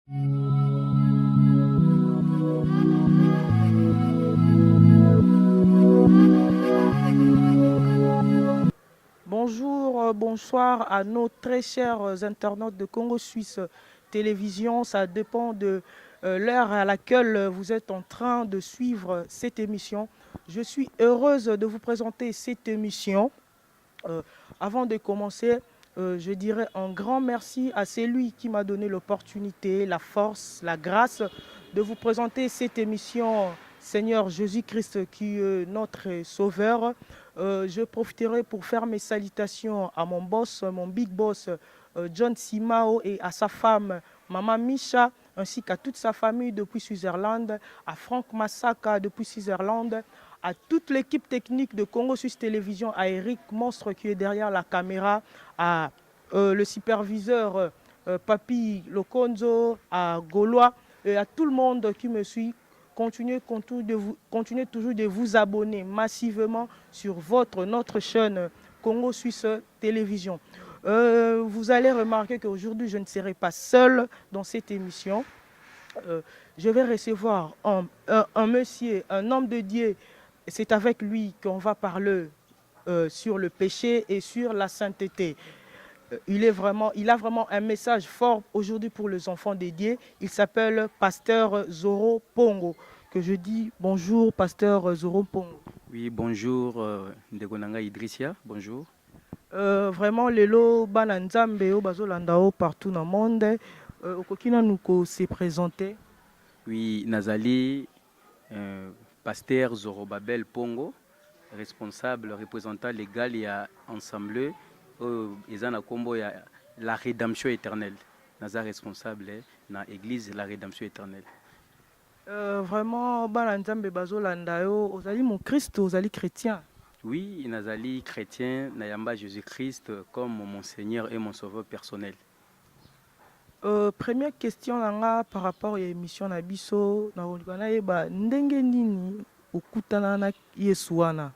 Bonjour, bonsoir à nos très chers internautes de Congo Suisse Télévision. Ça dépend de l'heure à laquelle vous êtes en train de suivre cette émission. Je suis heureuse de vous présenter cette émission. Euh, Avant de commencer, je dirais un grand merci à celui qui m'a donné l'opportunité, la force, la grâce de vous présenter cette émission, Seigneur Jésus-Christ, qui est notre Sauveur. Je profiterai pour faire mes salutations à mon boss, mon big boss, John Simao, et à sa femme, Maman Misha, ainsi qu'à toute sa famille depuis Switzerland, à Franck Massaka depuis Switzerland, à toute l'équipe technique de Congo Suisse Télévision, à Eric Monstre qui est derrière la caméra, à le superviseur Papi Lokonzo, à Gaulois et à tout le monde qui me suit. Continuez toujours de vous abonner massivement sur notre chaîne Congo Suisse Télévision. Vous allez remarquer qu'aujourd'hui, je ne serai pas seul dans cette émission. Je vais recevoir un monsieur, un homme de Dieu. C'est avec lui qu'on va parler sur le péché et sur la sainteté. Il a vraiment un message fort aujourd'hui pour les enfants de Dieu. Il s'appelle Pasteur Zoro Pongo. Que je dis bonjour, Pasteur Zoro Pongo. Oui, bonjour, Ndegonanga Idrissia, bonjour. Vraiment, lelo bananzambe o bazolandao partout dans le monde. Okokina nous se présenter. Oui, Nazali, Pasteur Zorobabel Pongo, responsable, représentant légal et ensemble, Ezana Kombo, la rédemption éternelle. Naza responsable dans l'église la rédemption éternelle. Vraiment, bananzambe bazolandao, ozali mon Christ, ozali chrétien. Oui, Nazali chrétien, Nayamba Jésus-Christ comme mon Seigneur et mon Sauveur personnel. Première question nanga par rapport à l'émission Nabiso, na ndenge nini okutana na Yesu wana,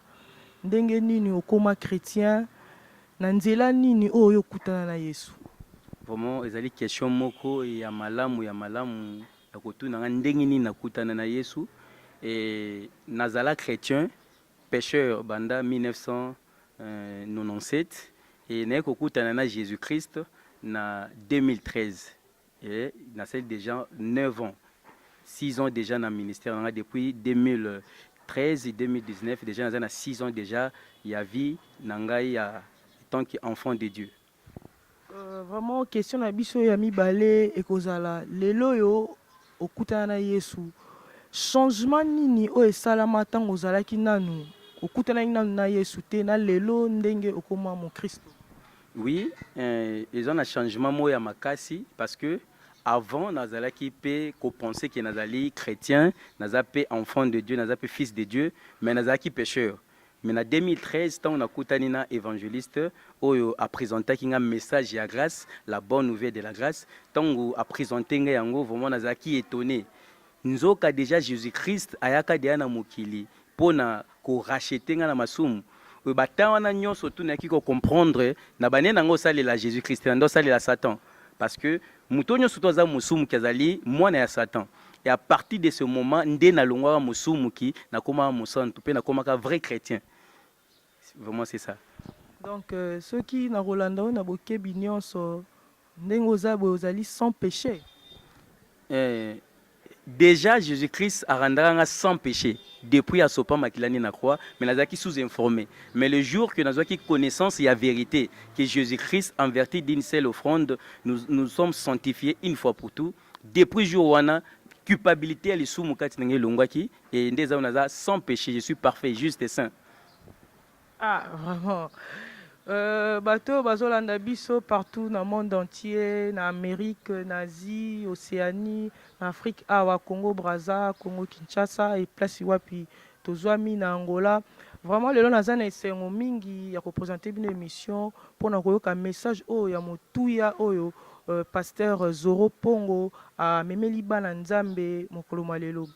ndenge nini okoma chrétien, na nzela nini oyo okutana na Yesu. Vraiment, ezali question moko ya malamu ya kotuna nga ndenge nini nakutana na Yesu et nazala chrétien pécheur banda 1997 et naye kokutana na Jésus-Christ na 2013 et na celle déjà 9 ans 6 ans déjà dans le ministère depuis 2013 et 2019 déjà naza na 6 ans déjà ya vie na ngai ya tant qu'enfant de Dieu. Vraiment question na biso ya mibale ekozala lelo yo okutana na Yesu, changement nini o esalama ntango ozalaki nanu okutanaki nanu na Yesu te na lelo ndenge okoma mon Christ? Oui, ils ont un changement moya makasi parce que avant nazalaki pe ko penser que nazali chrétien, nazapé enfant de Dieu, nazapé fils de Dieu, mais nazalaki pécheur. Mais en 2013, tant on a koutani na évangéliste oyo a présenté un message de grâce, la bonne nouvelle de la grâce, tant on a présenté yango vraiment nazalaki étonné. Nzoka déjà Jésus-Christ ayaka dia na mokili pona ko racheter na masumu. Bata wana nyonso tunaki ko comprendre na banena ngo salela Jésus-Christ ndo salela Satan parce que muto nyonso toza musumu kazali mwana ya Satan. Et à partir de ce moment ndé na longwa musumu ki na koma musantu pe na koma ka vrai chrétien. Vraiment c'est ça. Donc ceux qui na Rolanda na bokebi nyonso ndenge ozabe ozali sans péché. Déjà Jésus-Christ a rendu sans péché depuis à sopa makilani na croix, mais nazaki sous-informé. Mais le jour que nous avons connaissance et la vérité que Jésus-Christ en vertu d'une seule offrande nous sommes sanctifiés une fois pour tout. Depuis jour wana culpabilité elle sous mukati ngé longwaki et ndeza naza sans péché, je suis parfait, juste et saint. Ah vraiment. Bateau bazolanda biso partout dans le monde entier, en Amérique, en Asie, Océanie, en Afrique, awa Congo Brazza, Congo Kinshasa et place wapi tozwami na Angola. Vraiment lelo naza na esengo mingi ya ko présenter une émission pour na koyoka message oyo ya motuya oyo Pasteur Zoro Pongo a memeli bana nzambe mokolo malelo.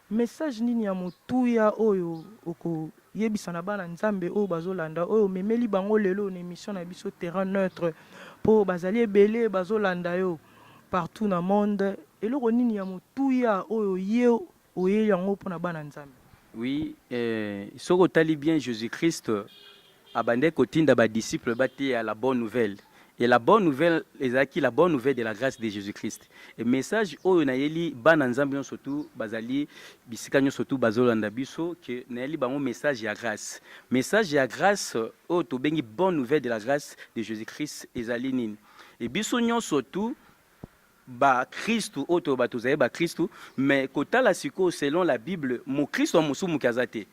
Message nini ya motuya oyo oko yebisana bana nzambe oyo bazolanda oyo memeli bango lelo na émission na biso terrain neutre po bazali ebele bazolanda yo partout dans le monde. Et le nini ya motuya oyo ye oye yango pona bana nzambe. Oui, ce que bien Jésus-Christ a bandé kotinda ba disciples bâti à la bonne nouvelle. Et la bonne nouvelle, la bonne nouvelle de la grâce de Jésus-Christ. Et message oyo na yeli bana nzambe surtout bazali bisika surtout bazolanda biso que na yeli bango message ya grâce. Message ya grâce oyo to bengi bonne nouvelle de la grâce de Jésus-Christ ezali nini. Et biso surtout ba Christu oto ba tozaye ba Christu mais kotala siko selon la Bible mo Christ wa musumu kazate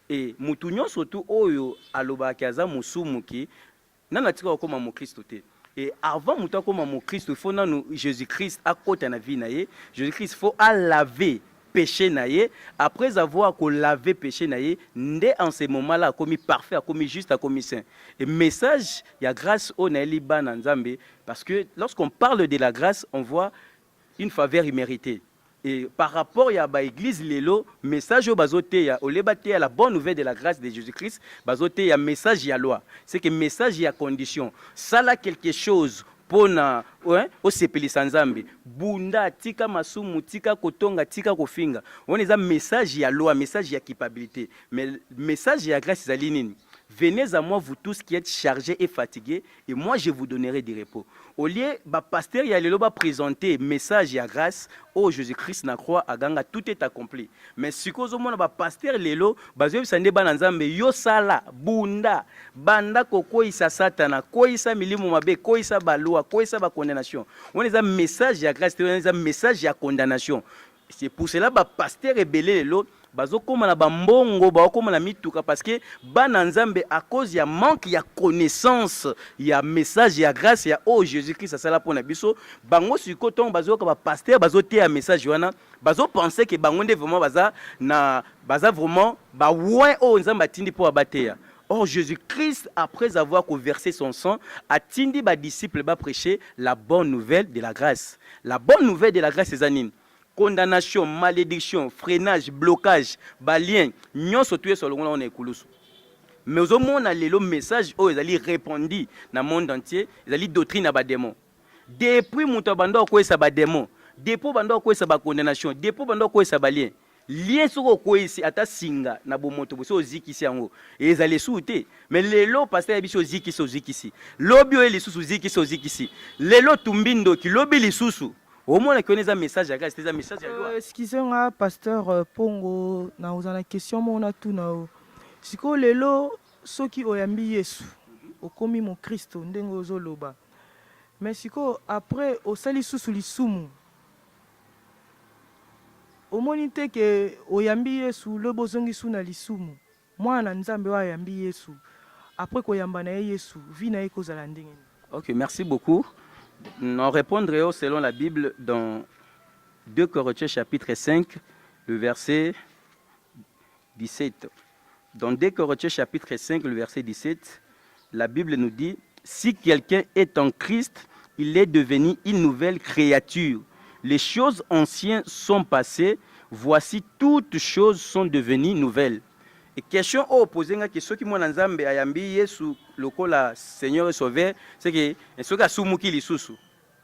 et mutu nyonso tu oyo aloba kaza musumu ki nana tika okoma mo Christ te et avant mutu akoma mo Christ faut nanu Jésus-Christ akota na vie na ye Jésus-Christ faut a laver péché na ye après avoir ko laver péché na ye ndé en ce moment là commis parfait a commis juste a commis saint et message ya grâce au na liba na nzambe parce que lorsqu'on parle de la grâce on voit une faveur imméritée et par rapport ya ba église lelo message au bazoté ya olebate ya la bonne nouvelle de la grâce de Jésus-Christ bazoté ya message ya loi c'est que message ya condition ça là quelque chose pona o sepelisa nzambe bunda tika masumu tika kotonga tika kofinga on eza message ya loi message ya culpabilité mais message ya grâce ezali nini venez à moi vous tous qui êtes chargés et fatigués et moi je vous donnerai du repos au lieu ba pasteur ya lelo ba présenter message ya grâce oh Jésus-Christ na croix aganga tout est accompli mais sikozo mona ba pasteur lelo bazo bisande bana nzambe yo sala bunda banda kokoisa satana koisa milimo mabe koisa balua koisa ba condamnation on les a message ya grâce on les a message ya condamnation c'est pour cela ba pasteur rebelle lelo bazokoma na bambongo bakoma na mituka parce que bana nzambe à cause ya manque ya connaissance ya message ya grâce ya oh Jésus-Christ asala pona biso bango sikoton bazoka ba pasteur bazote ya message wana bazo penser que bango nde vraiment baza vraiment ba ouin oh nzambe atindi po abateya. Or Jésus-Christ après avoir versé son sang a tindi ba disciples ba prêcher la bonne nouvelle de la grâce. La bonne nouvelle de la grâce c'est anine condamnation, malédiction, freinage, blocage, balien, nyon sotué sur le monde on est kulusu. Mais au monde a le message oh ils allaient répondre dans le monde entier, ils allaient doctrine à ba démon. Depuis muto bando ko esa ba démon, depuis bando ko esa ba condamnation, depuis bando ko esa balien. Lien soko ko esi ata singa na bomoto boso zikisi yango. Et ils allaient souter. Mais lelo pasteur biso zikisi. Lobi o elisusu zikisi. Lelo tumbindo ki lobi lisusu. Au moins, on a un message à grâce, c'est un message à loi. Excusez-moi, pasteur Pongo, na uzana question mona tu na. Siko lelo soki oyambi Yesu, okomi mon Christ ndenge ozoloba. Mais siko après osali susu lisumu. Omoni te ke oyambi Yesu le bozongi suna lisumu. Mwana nzambe wa yambi Yesu. Après koyamba na Yesu, vi na ekozala ndenge. OK, merci beaucoup. Nous répondrons selon la Bible dans 2 Corinthiens chapitre 5, le verset 17. Dans 2 Corinthiens chapitre 5, le verset 17, la Bible nous dit « Si quelqu'un est en Christ, il est devenu une nouvelle créature. Les choses anciennes sont passées, voici toutes choses sont devenues nouvelles. » Et question opposée à ceux qui m'ont ensemble à yambi Yesu lokola Seigneur et Sauveur, c'est que ceux qui sumuki lisusu.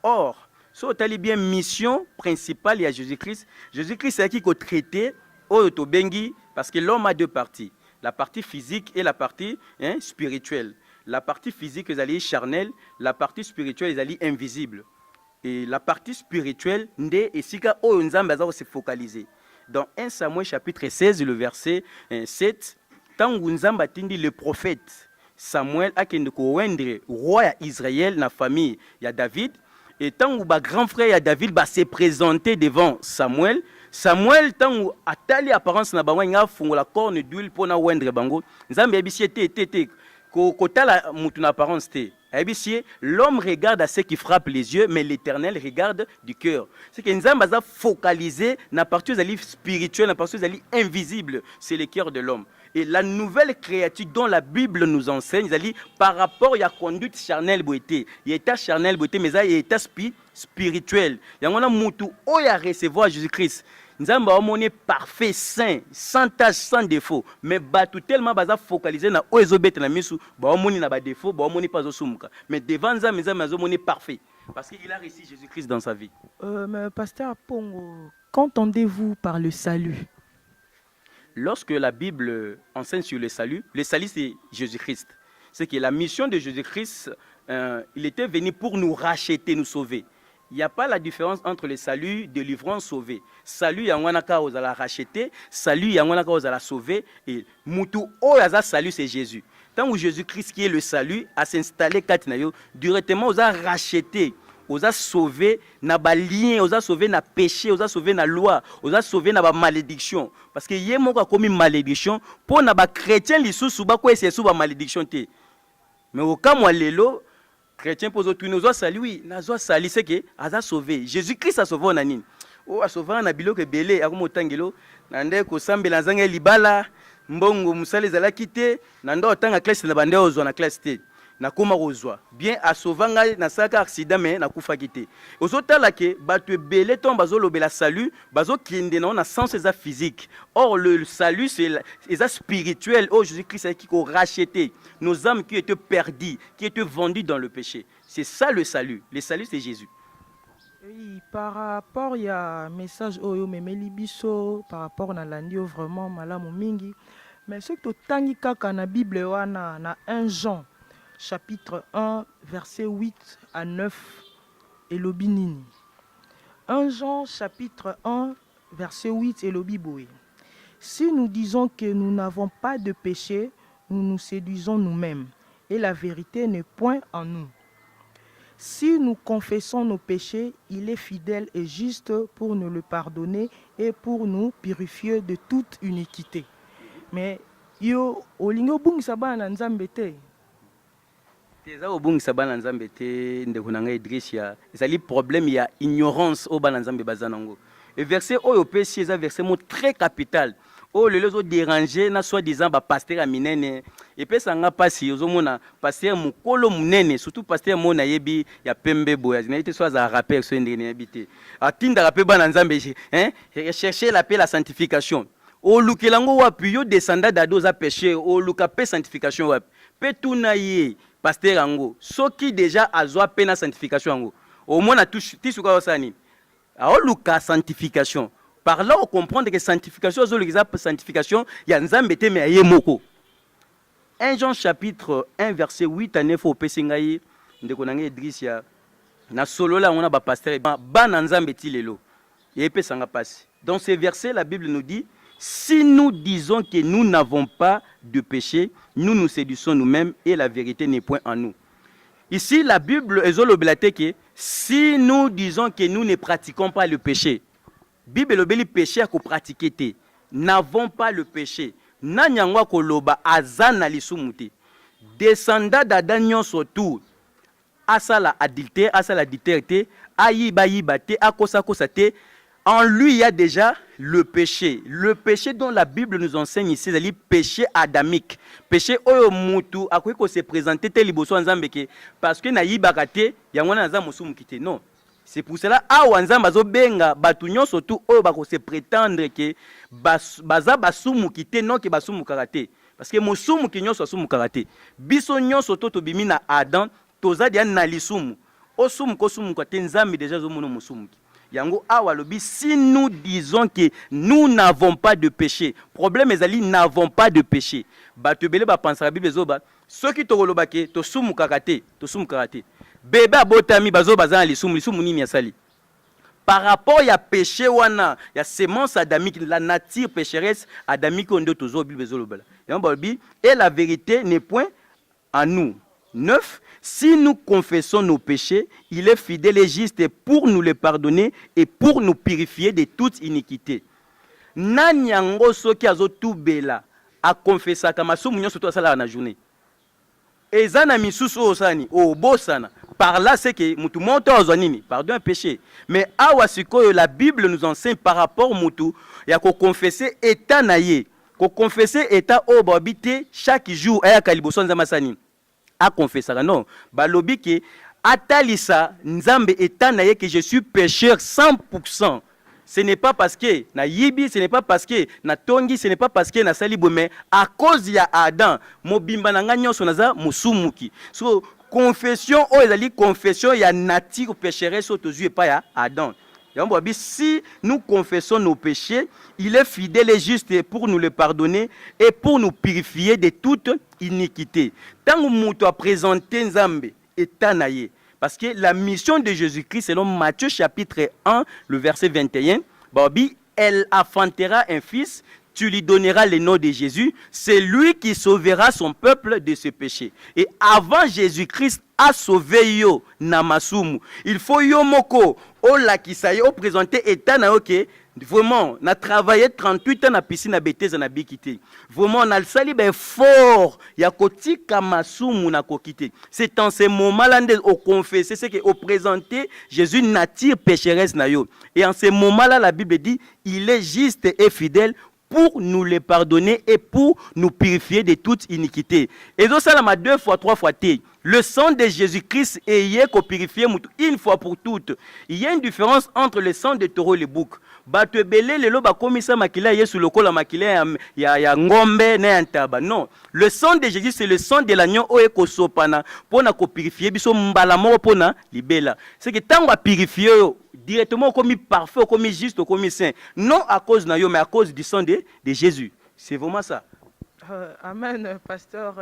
Or, so tali bien mission principale à Jésus-Christ. Jésus-Christ c'est qui qu'on traité au tobengi parce que l'homme a deux parties, la partie physique et la partie spirituelle. La partie physique est allée charnelle, la partie spirituelle est allée invisible. Et la partie spirituelle ndé et sika o nzambe za se focaliser. Dans 1 Samuel chapitre 16, le verset 7, tant Nzamba tindi le prophète Samuel a kende ko wendre roi ya Israël na famille ya David et tant ba grand frère ya David ba se présenter devant Samuel tant atali apparence na bango nga fungola corne d'huile pona wendre bango Nzambe yebisi te ko tala mutu na apparence te. L'homme regarde à ce qui frappe les yeux, mais l'Éternel regarde du cœur. C'est que nous sommes focalisés dans la partie spirituelle, dans la partie invisible, c'est le cœur de l'homme. Et la nouvelle créature dont la Bible nous enseigne, par rapport à la conduite charnelle, il y a état charnel, mais il y a état spirituel. Il y a un moutou à recevoir Jésus-Christ. Nous sommes parfait, saint, sans tâche, sans défaut. Mais tout tellement focalisé dans les obéis na misu, ba omoni na ba défaut, ba omoni pas osumuka. Mais devant ça, nous sommes parfait. parce qu'il a reçu Jésus-Christ dans sa vie. Mais Pasteur Pongo, qu'entendez-vous par le salut? Lorsque la Bible enseigne sur le salut c'est Jésus-Christ. C'est que la mission de Jésus-Christ, il était venu pour nous racheter, nous sauver. Il n'y a pas la différence entre le salut, délivrance, sauver. Salut, yangonaka aux la racheter. Salut, yangonaka aux la sauver. Et mutu oyaza salut, c'est Jésus. Tant que Jésus-Christ qui est le salut a s'installé directement aux a racheté, aux a sauvé na balien, aux a sauvé na péché, aux a sauvé na loi, aux a sauvé na ba malédiction. Parce que yé moko comme une malédiction pour na ba chrétien lisusu ba ko essayer sous ba malédiction té. Mais au cas moi lelo chrétien pose tout nous a salut, oui, nazo sali c'est que a sauvé. Jésus-Christ a sauvé na nini? O a sauvé na biloko belé akomo tangelo na ndé ko sambela nzanga libala mbongo musale zala kité na ndo tanga classe na bande ozwa na classe té. Na koma kozwa bien a sauvanga na saka accident mais na kufa kité. Ozotala ke batu belé ton bazo lobela salut bazo kinde na sens eza physique. Or le salut c'est eza spirituel. Oh Jésus-Christ qui a racheté nos âmes qui étaient perdues, qui étaient vendues dans le péché. C'est ça le salut. Le salut c'est Jésus. Oui, par rapport il y a un message oyo memeli biso par rapport na landio vraiment malamu mingi. Mais ce que tangi kaka na Bible wana na 1 Jean chapitre 1 verset 8 à 9 et lobinini. 1 Jean chapitre 1 verset 8 et lobiboé. Si nous disons que nous n'avons pas de péché, nous nous séduisons nous-mêmes et la vérité n'est point en nous. Si nous confessons nos péchés, il est fidèle et juste pour nous le pardonner et pour nous purifier de toute iniquité. Mais yo olingo bungisa bana nzambe te. Teza obungisa bana nzambe te ndeko nanga Idrisia. Ezali problème ya ignorance o bana nzambe bazanango. Le verset oyo pesi eza verset mo très capital. Oh le lezo déranger na soit disant ba pasteur a minene et pesa nga pasi ozomona pasteur mukolo munene surtout pasteur mona yebi ya pembe boya na été soit za rappel so ndene habité atinda rappel bana nzambe chercher la paix la sanctification o lukelango wapi yo descendant d'ado za péché o luka paix sanctification wapi pe tuna ye pasteur ango soki déjà azwa paix na sanctification ango au moins na touche tisuka osani a luka sanctification. Par là, on comprend que sanctification, sanctification, il y a un zambete mais il y a moko. 1 Jean chapitre 1 verset 8 à 9 au Pessingaï, ndekonanga Idrisia, na solo là on a ba pasteur ba nzambeti lelo. Et pesanga passe. Dans ces versets, la Bible nous dit si nous disons que nous n'avons pas de péché, nous nous séduisons nous-mêmes et la vérité n'est point en nous. Ici, la Bible est que si nous disons que nous ne pratiquons pas le péché, Bible lobeli péché à ko pratiquer te. N'avons pas le péché. Nanyangwa ko loba azana lisumuti. Descendant d'Adam nyonso tout. Asala adultère, asala adultère, ayiba yiba te, akosa kosa te. En lui il y a déjà le péché. Le péché dont la Bible nous enseigne ici, c'est le péché adamique. Péché oyo mutu akoki ko se présenter te liboso nzambe ke parce que na yibaka te yangwana nza musumu kite. Non. C'est pour cela awa nzamba zo benga batu nyonso tu oyo bako se prétendre que baza basumu kite non ke basumu karate parce que musumu ki nyonso asumu karate biso nyonso to bimi na Adam toza dia na lisumu osumu ko sumu kate nzambe déjà zo mono musumu yango awa lobi si nous disons que nous n'avons pas de péché problème ezali n'avons pas de péché batu bele ba penser la Bible zoba soki to koloba ke to sumu karate bébé abotami bazo bazana lisumu nini ya sali par rapport ya péché wana ya sémence adamique la nature pécheresse adamique ondo tozo Bible zolobala et la vérité n'est point en nous. 9 si nous confessons nos péchés il est fidèle et juste pour nous les pardonner et pour nous purifier de toute iniquité. Nani yango soki azotubela a confessa kama sumu nyonso to sala na journée ezana misusu osani o bosana. Par là, c'est que mutu monte ozanini, pardon un péché. Mais awa sikoyo la Bible nous enseigne par rapport mutu ya ko confesser état naye, ko confesser état o habité chaque jour aya kaliboso nzama sani. A confesser non, balobi ke atalisa nzambe état naye que je suis pécheur 100%. Ce n'est pas parce que na yibi, ce n'est pas parce que na tongi, ce n'est pas parce que na salibo mais à cause ya Adam, mobimba na nga nyonso naza musumuki. So confession oh ezali confession ya nature pécheresse au tozu pas ya Adam. Si nous confessons nos péchés, il est fidèle et juste pour nous les pardonner et pour nous purifier de toute iniquité. Tant que nous avons présenté Nzambe et Tanaye, parce que la mission de Jésus-Christ, selon Matthieu chapitre 1, le verset 21, Bobby, elle affantera un fils, tu lui donneras le nom de Jésus, c'est lui qui sauvera son peuple de ses péchés. Et avant Jésus-Christ a sauvé yo namasumu, il faut yo moko o la kisaye o présenter état na ok. Vraiment, on a travaillé 38 ans na piscine na Bethesda na bikité. Vraiment, on a le sali ben fort. Ya koti kamasumu na kokité. C'est en ce moment-là au confesser, c'est que au présenter Jésus nature pécheresse na yo. Et en ce moment-là, la Bible dit, il est juste et fidèle pour nous les pardonner et pour nous purifier de toute iniquité. Et donc ça, là, 2 fois, 3 fois, le sang de Jésus-Christ est purifié une fois pour toutes. Il y a une différence entre le sang de taureau et le bouc. Bato ebele lelo bakomisa makila yesu lokola makila ya ngombe na ntaba. Non, le sang de Jésus c'est le sang de l'agneau oye kosopana pona ko purifier biso mbala moko pona libela. C'est que tant va purifier directement comme parfait, comme juste, comme saint. Non à cause na yo mais à cause du sang de Jésus. C'est vraiment ça. Amen, pasteur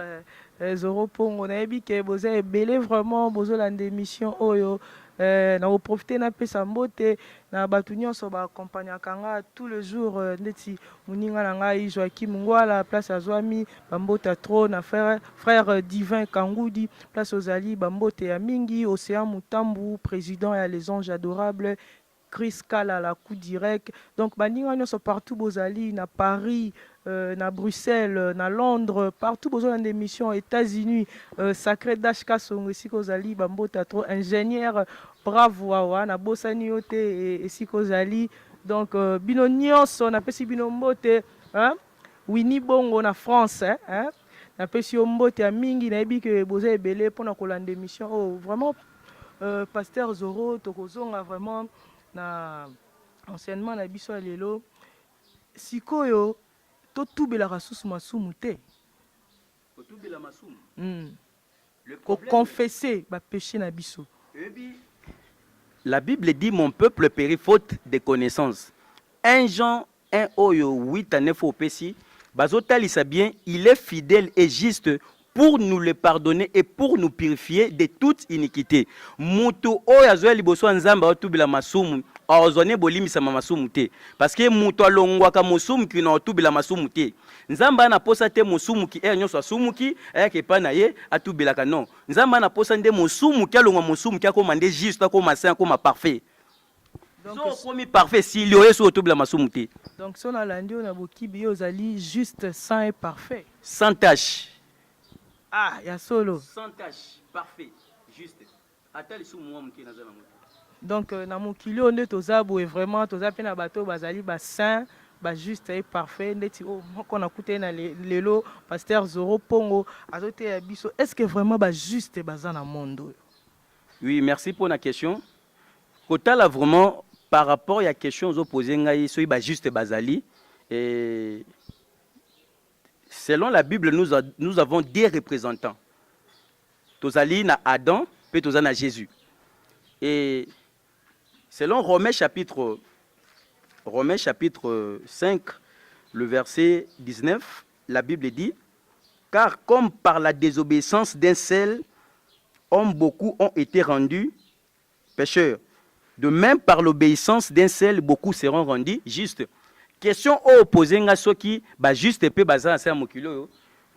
Zoro Pongo na yebi ke boza ebele vraiment bozo la démission oyo. Na profiter na pesa mbote na batu nyonso ba accompagnaka nga tous les jours ndeti muninga na ngai Joachim Ngwala place azwami bambota trop na frère Divin Kangoudi place ozali bambote ya mingi Océan Mutambu président ya les anges adorables Chris Kala la coup direct donc baninga nyonso partout bozali na Paris na Bruxelles, na Londres, partout besoin d'émissions, États-Unis, Sacré Dashka Songo, Sikozali, Bambota trop ingénieur, bravo, na Bossani Ote et Sikozali. Donc, Bino Nyonso, on appelle si Bino Mbote, hein? Winnie Bongo, na France, hein? Na pesi Mbote à Mingi, na ebi que Bozé Belé pour na colonne d'émission. Oh, vraiment, Pasteur Zoro, Tokozonga, vraiment, na enseignement, na biso lelo. Sikoyo, tout bela rasus masumu te. Tout bela masumu. Ko confesser ba péché na biso. La Bible dit mon peuple périt faute de connaissance. 1 Jean 1 oyo 8 à 9 au péché. Bazotalisa bien, il est fidèle et juste pour nous le pardonner et pour nous purifier de toute iniquité. Mutu oyo azoya liboso nzamba otubila masumu. Ozone bolimisa masumu te parce que mutu alongwaka musumu ki na otubila masumu te. Nzamba na posa te musumu ki nyonso asumu ki ayake pa na ye atubelaka non. Nzamba na posa nde musumu ki alongwa musumu ki akoma nde juste akoma saint akoma parfait. Donc so komi parfait si lio yeso otubila masumu te. Donc so na landi na bokibi ozali juste saint et parfait. Sans tache. Ah, ya solo. Sans tache, parfait, juste. Atali sou moi mki nazala mo. Donc na mokili onde tozabo et vraiment tozape na bato bazali ba saint, ba juste et parfait ndeti o moko na kuté na lelo pasteur Zoro Pongo azote ya biso. Est-ce que vraiment ba juste baza na monde? Oui, merci pour la question. Kotala vraiment par rapport à la question aux opposés ngai so ba juste bazali et selon la Bible, nous avons des représentants. Tozali na Adam, puis tozali na Jésus. Et selon Romains chapitre 5, le verset 19, la Bible dit, car comme par la désobéissance d'un seul homme, beaucoup ont été rendus pécheurs. De même, par l'obéissance d'un seul, beaucoup seront rendus justes. Question opposée à ceux qui ba juste pe baza na mokilo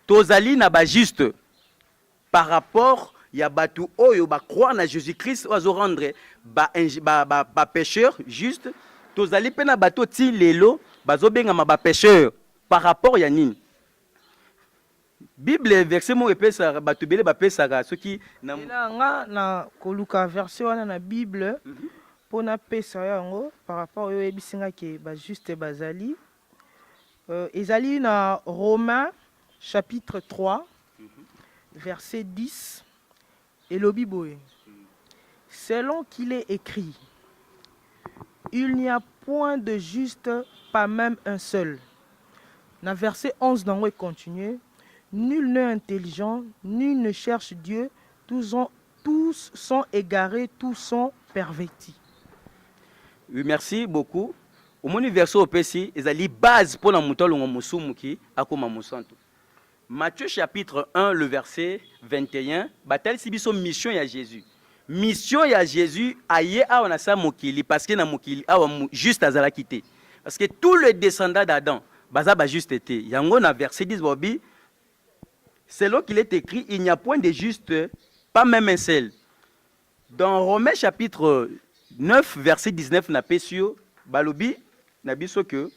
tozali na ba juste par rapport ya batu oyo ba croire na Jésus-Christ ozo rendre ba pécheur juste tozali pe na bato ti lelo bazo benga ma ba pécheur par rapport ya nini Bible verset mo epesa batu bele ba pesa ka ceux qui na koluka verset wana na Bible pona pesa yango par rapport yo ebisinga ke ba juste bazali ezali na Romains chapitre 3 verset 10 et lobi boye selon qu'il est écrit il n'y a point de juste pas même un seul. Na verset 11 nango continue nul n'est intelligent nul ne cherche Dieu tous sont égarés, tous sont pervertis. Oui, merci beaucoup. Au mon verset au PC, ils ont base pour la moutole ou musumuki akoma musanto. Matthieu chapitre 1, le verset 21, batal si biso mission ya Jésus. Mission ya Jésus aye awa na sa mokili parce que na mokili awa juste azala quitté. Parce que tous les descendants d'Adam baza ba juste été. Yango na verset 10 bobi selon qu'il est écrit, il n'y a point de juste, pas même un seul. Dans Romains chapitre 9, verset 19, na pesio, balobi, na biso que,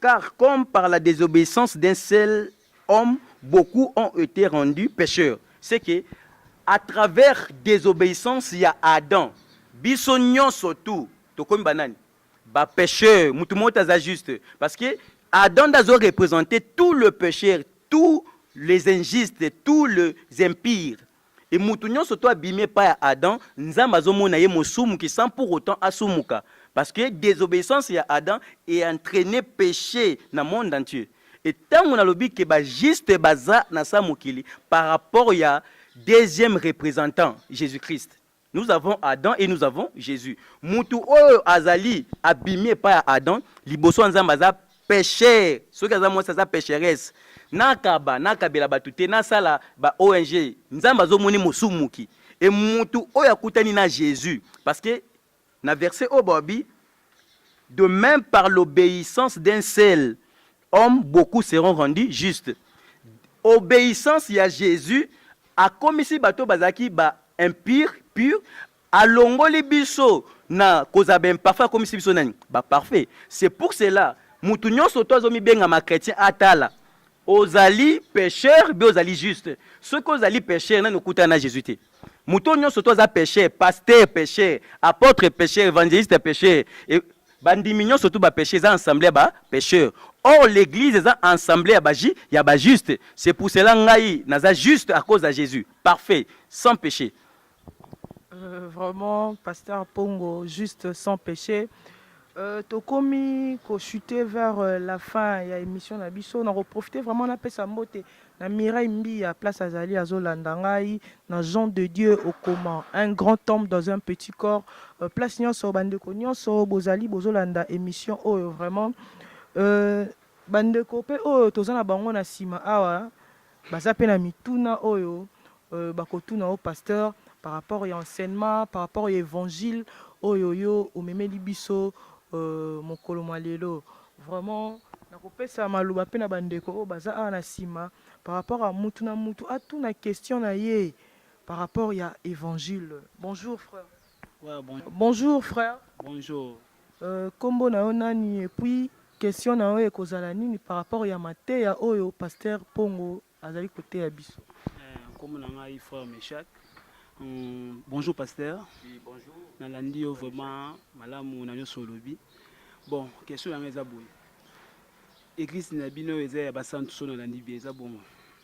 car comme par la désobéissance d'un seul homme, beaucoup ont été rendus pécheurs. C'est que, à travers désobéissance, il y a Adam. Biso nyonso tout, tokomi banani, ba pécheur, mutu motaza juste. Parce que Adam dazo représentait tout le pécheur, tout les injustes, tous les impires. Et moutounion surtout abîmé par Adam, nzamba zomona ye mosumu qui sans pour autant asumuka. Parce que désobéissance à Adam est entraîné péché dans le monde entier. Et tant on a le but que ba juste baza na sa mokili par rapport à deuxième représentant Jésus-Christ. Nous avons Adam et nous avons Jésus. Moutou oyo azali abîmé par Adam, liboso nzamba za péché, ceux qui ont ça pécheresse. Nakabela batute na sala ba ONG nzamba zo moni musumuki et mutu oya kutani na Jésus parce que na verset obabi de même par l'obéissance d'un seul homme beaucoup seront rendus justes. Obéissance à Jésus a comme si bato bazaki ba impur pur alongoli biso na kozabem parfait comme si biso nani ba parfait. C'est pour cela mutu nyonso to azomi benga ma chrétien atala ozali pécheur, bien ozali juste. Ce que ozali pécheur, nous écoutons na Jésus. Moutonyo surtout za pécheur, pasteur pécheur, apôtre pécheur, évangéliste pécheur, et bandimignon surtout ba pécheur, za assemblée ba pécheur. Or l'église za assemblée ya ba juste. C'est pour cela ngai naza juste à cause de Jésus, parfait, sans péché. Vraiment, pasteur Pongo, juste sans péché. Tokomi ko chuter vers la fin ya émission na biso na profiter vraiment na pesa mbote na Mireille Mbi à place Azali Azolanda ngai na Jean de Dieu au comment un grand homme dans un petit corps place nyonso bandeko nyonso bozali bozolanda émission oyo vraiment bandeko pe oyo tozana bango na sima awa baza pe na mituna oyo bakotuna au pasteur par rapport à enseignement par rapport à évangile oyo yo omemeli biso mokolo malelo vraiment nakopesa maluba pe na bandeko o baza na sima par rapport à mutu na mutu atuna question na ye par rapport à évangile. Bonjour frère. Ouais, bonjour frère. Bonjour. Kombo na nani et puis question na yo ekozala nini par rapport à mateya oyo pasteur Pongo azali côté ya biso. Kombo na ngai frère Meshak. Bonjour pasteur. Oui, bonjour. Nalandi yo vraiment malamu na nyoso lobi. Bon, question ya ngeza boy. Église na bino eza ya basantu so nalandi bi eza bon.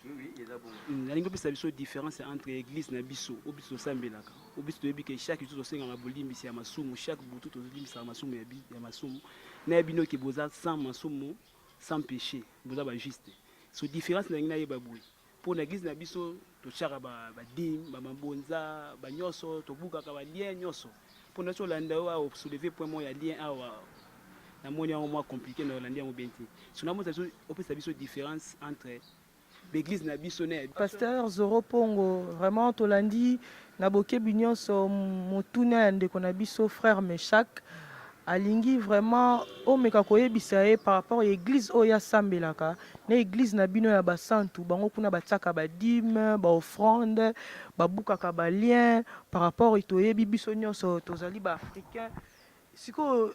Oui, eza bon. Nalingo pesa biso différence entre église na biso, obiso sambelaka. Obiso toyebi ke chaque jour tosenga na bolimbisi ya masumu, chaque butu tozolimbisa ya masumu ya masumu. Na bino ke boza sans masumu, sans péché, boza ba juste. So différence na ngina yeba boy. Pour l'église na biso to chaka ba dim ba mabonza ba nyoso to buka ka ba lien nyoso pour notre landa wa soulever point mo ya lien awa na moni en moins compliqué na landa mo benti so na mo ça on peut savoir différence entre l'église na biso na pasteur Zoro Pongo vraiment to landi na boke binyoso motuna ndeko na biso frère Meshak alingi vraiment omeka koyebisa ye par rapport à l'église oya sambelaka na église na bino ya basantu bango kuna bataka ba dîme ba offrande ba bukaka ba lien par rapport itoyebi biso nyonso tozali ba africain siko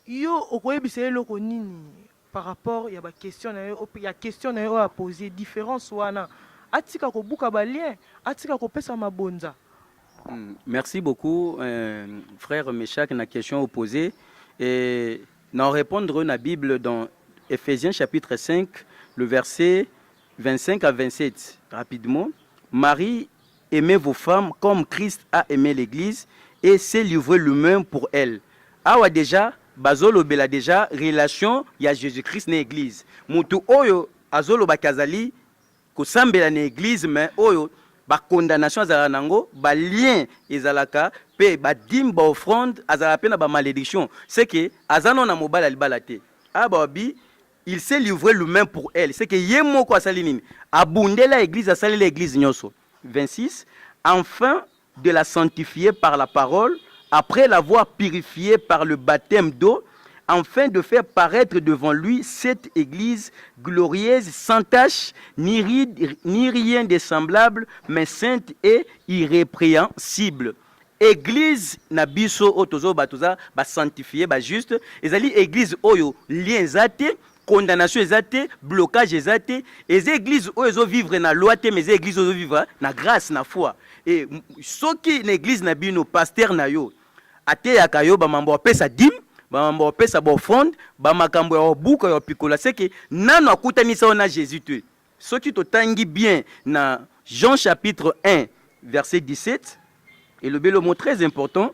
yo okoyebisa ye loko nini par rapport ya ba question na yo ya question na yo a poser différence wana atika ko buka ba lien atika ko pesa mabonza. Merci beaucoup, frère Meshak, na question opposée. Et n'en répondre la Bible dans Ephésiens chapitre 5, le verset 25 à 27. Rapidement. Marie, aimez vos femmes comme Christ a aimé l'Église et s'est livré lui-même pour elle. Awa déjà, bazolo bela déjà, relation, il y a Jésus-Christ dans l'Église. Moutou oyo, azolo bakazali, ko sambela na Église, mais oyo, ba condamnation azala nango, ba lien ezalaka pe ba dim ba offrande azala pe na ba malédiction. C'est que azano na mobile alibalate. Ababi il s'est livré lui-même pour elle. C'est que yemo ko asali nini? Abundela église asali l'église nyoso. 26 enfin de la sanctifier par la parole après l'avoir purifiée par le baptême d'eau, afin de faire paraître devant lui cette église glorieuse, sans tache, ni rien de semblable, mais sainte et irrépréhensible. Église na biso otozo batoza ba sanctifié ba juste, ezali église oyo lien zate, condamnation zate, blocage zate, les églises oyo vivre na loi te, mais les églises oyo vivre na grâce na foi. Et soki na église na bino pasteur na yo ate yakayo ba mambo pesa dim, ba mambo pesa ba offrande, ba makambo ya buka ya pikola, c'est que nano akutanisa na Jésus te. Soki to tangi bien na Jean chapitre 1 verset 17, et le mot très important,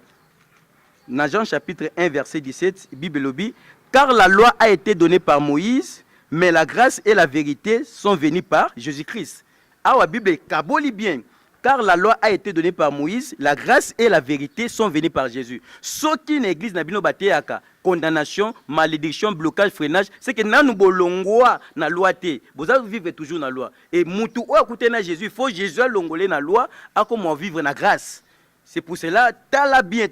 dans Jean chapitre 1 verset 17, Bible lobi, car la loi a été donnée par Moïse, mais la grâce et la vérité sont venues par Jésus-Christ. Ah la Bible kaboli bien. Car la loi a été donnée par Moïse, la grâce et la vérité sont venues par Jésus. Ce qui est l'église n'a bino bateaka, condamnation, malédiction, blocage, freinage, c'est que nous bolongwa na loi te. Vous allez vivre toujours na loi. Et mutu ou écouter na Jésus, il faut Jésus longolé na loi, à comment vivre na grâce. C'est pour cela, tala bien.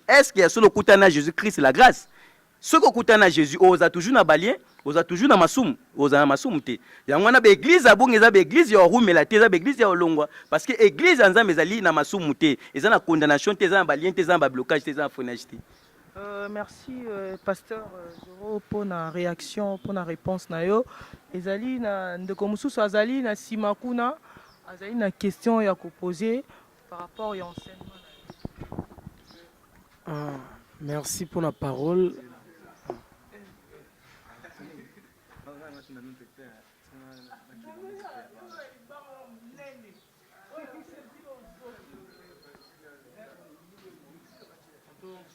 Est-ce qu'il y a sur le côté na Jésus-Christ la grâce? Ce que côté na Jésus, on a toujours na balien. Oza toujours na masumu, oza na masumu te. Yango na be église abonga eza be église ya rumela te, eza be église ya olongwa parce que église nzambe ezali na masumu te, eza na condamnation te, eza na balien te, eza na blocage te, eza na freinage te. Merci pasteur Zoro pour la réaction, pour la réponse na yo. Ezali na ndeko mususu azali na simakuna, azali na question ya ko poser par rapport à enseignement. Merci pour la parole.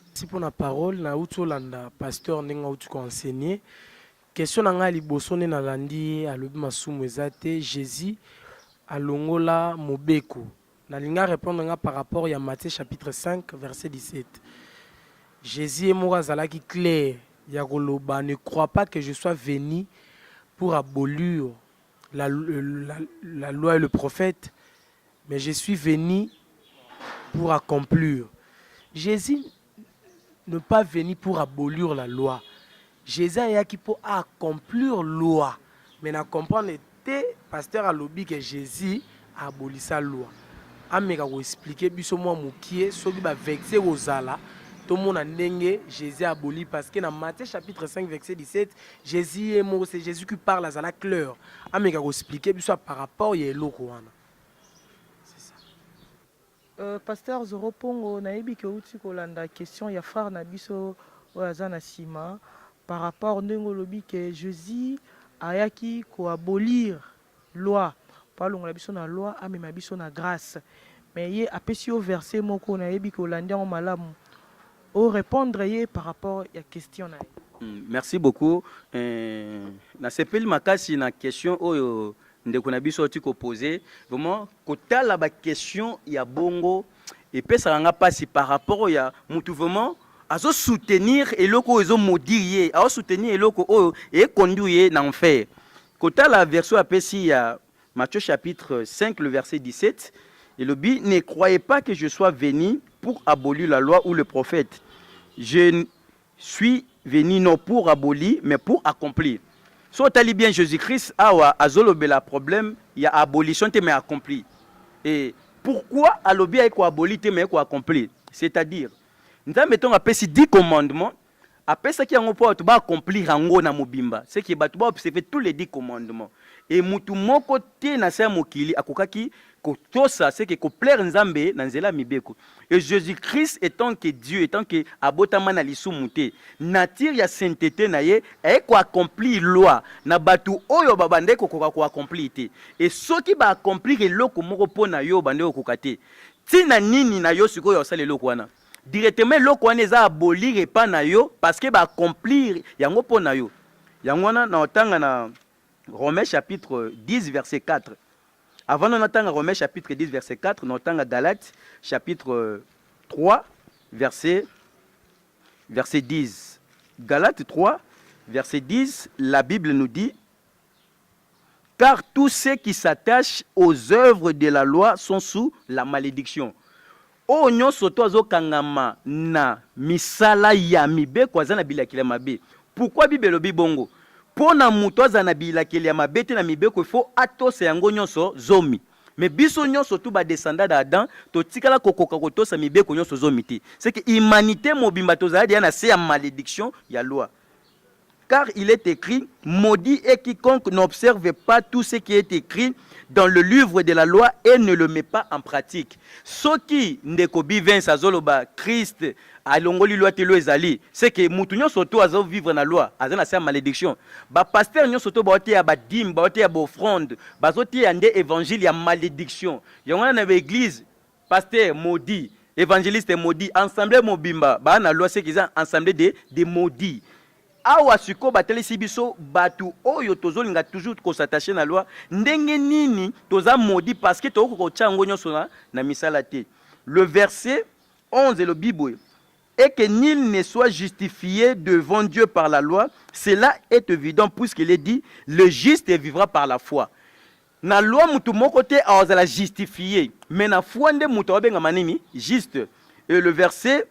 Merci pour la parole. Na utolanda pasteur nenga utuko enseigner. Question nanga liboso ne na landi alobi masumu ezate Jésus alongola mobeko. Na linga répondre nga par rapport à Matthieu chapitre 5 verset 17. Jésus est mort zalaki clair. Yagoloba ne crois pas que je sois venu pour abolir la loi et le prophète, mais je suis venu pour accomplir. Jésus n'est pas venu pour abolir la loi. Jésus est venu pour accomplir la loi. Mais na comprendre que pasteur a lobby que Jésus a aboli sa loi. Ameka ko expliquer biso moi mukie soki ba vexé ozala. Tout le monde a ndenge Jésus a aboli parce que dans Matthieu chapitre 5 verset 17, Jésus est mort, c'est Jésus qui parle à la claire. Ameka ko expliquer biso par rapport à eloko wana. Pasteur Zoro Pongo nayebi ke uti kolanda question ya frère na biso oyaza na sima par rapport ndenge lobi ke Jésus ayaki ko abolir loi palonga biso na loi amema biso na grâce mais ye apesi au verset moko nayebi ke olanda en malamu o répondre ye par rapport à question na. Merci beaucoup. Na sepeli makasi na question oyo ndeko na biso oti ko poser vraiment kotala ba question ya bongo et pesa nga pasi par rapport ya mutu vraiment azo soutenir eloko ezo modirier azo soutenir eloko oyo et conduire na enfer. Kotala version apesi ya Matthieu chapitre 5 le verset 17 et le dit ne croyez pas que je sois venu pour abolir la loi ou le prophète. Je suis venu non pour abolir mais pour accomplir. Si on tali bien Jésus-Christ, azolobela problème, il y a abolition mais accompli. Et pourquoi alobi a aboli mais accompli? C'est-à-dire, nous mettons à 10 commandements, après ça qui a accomplir en na mobimba, c'est qui va observer tous les 10 commandements. Et mutu moko te na sa mokili akokaki ko tosa c'est que ko plaire nzambe na nzela mibeko. Et Jésus-Christ étant que Dieu étant que abotama na lisumu te nature ya sainteté na ye e ko accomplir loi na batu oyo babande ko accomplir te. Et ceux qui ba accomplir eloko moko pona yo bande ko kokate. Tina nini na yo sikoyo osala eloko wana. Directement eloko wana eza abolir et pas na yo parce que ba accomplir yango pona yo. Yango wana na otanga na Romains chapitre 10 verset 4. Avant, on entend Romains chapitre 10, verset 4, on entend Galates chapitre 3, verset 10. Galates 3, verset 10, la Bible nous dit, car tous ceux qui s'attachent aux œuvres de la loi sont sous la malédiction. O nyonso to azokangama na misala ya mibeko aza na bilakeli ya mabe. Pourquoi Bible lobi bongo? Pona muto aza na bilakeli ya mabe te na mibeko ifo atose yango nyonso zomi. Mais biso nyonso tu ba descendant d'Adam to tikala kokoka kotosa mibeko nyonso zomi te. C'est que humanité mobimba tozala dia na se ya malédiction ya loi. Car il est écrit, maudit est quiconque n'observe pas tout ce qui est écrit dans le livre de la loi et ne le met pas en pratique. Ce qui ndeko Vince azoloba Christ alongoli loi te lo ezali, c'est que mutu nyonso to azo vivre na loi, azana sa malédiction. Ba pasteur nyonso to ba te ya ba dim, ba te ya ba offrande, ba zo te ya nde évangile ya malédiction. Yongana na église, pasteur maudit, évangéliste maudit, ensemble mobimba, ba na loi c'est qu'ils ont ensemble des maudits. Awa siko batelisi biso batu oyo tozolinga toujours ko s'attacher na loi ndenge nini toza maudit parce que toko ko tchango nyonso na misala te. Le verset 11 le Bible et que nul ne soit justifié devant Dieu par la loi, cela est évident puisqu'il est dit le juste vivra par la foi. Na loi mutu moko te azala justifié mais na foi nde mutu obenga manini juste. Et le verset